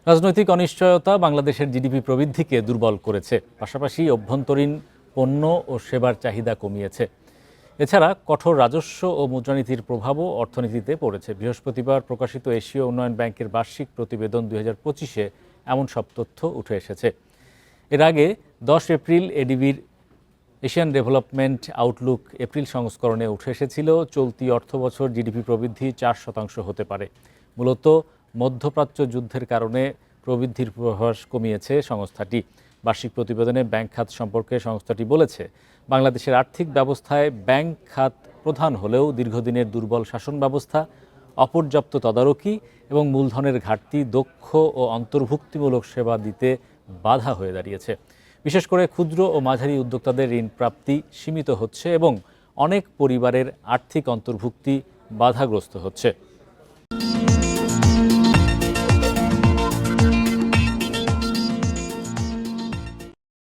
রাজনৈতিক অনিশ্চয়তা বাংলাদেশের জিডিপি প্রবৃদ্ধিকে দুর্বল করেছে, পাশাপাশি অভ্যন্তরীণ পণ্য ও সেবার চাহিদা কমিয়েছে। এছাড়া কঠোর রাজস্ব ও মুদ্রানীতির প্রভাবও অর্থনীতিতে পড়েছে। বৃহস্পতিবার প্রকাশিত এশীয় উন্নয়ন ব্যাংকের বার্ষিক প্রতিবেদন 2025-এ এমন সব তথ্য উঠে এসেছে। এর আগে 10 এপ্রিল এডিবির এশিয়ান ডেভেলপমেন্ট আউটলুক এপ্রিল সংস্করণে উঠে এসেছিল চলতি অর্থবছর জিডিপি প্রবৃদ্ধি 4% হতে পারে। মূলত মধ্যপ্রাচ্য যুদ্ধের কারণে প্রবৃদ্ধির পূর্বাভাস কমিয়েছে সংস্থাটি। বার্ষিক প্রতিবেদনে ব্যাংক খাত সম্পর্কে সংস্থাটি বলেছে, বাংলাদেশের আর্থিক ব্যবস্থায় ব্যাংক খাত প্রধান হলেও দীর্ঘদিনের দুর্বল শাসন ব্যবস্থা, অপর্যাপ্ত তদারকি এবং মূলধনের ঘাটতি দক্ষ ও অন্তর্ভুক্তিমূলক সেবা দিতে বাধা হয়ে দাঁড়িয়েছে। বিশেষ করে ক্ষুদ্র ও মাঝারি উদ্যোক্তাদের ঋণ প্রাপ্তি সীমিত হচ্ছে এবং অনেক পরিবারের আর্থিক অন্তর্ভুক্তি বাধাগ্রস্ত হচ্ছে।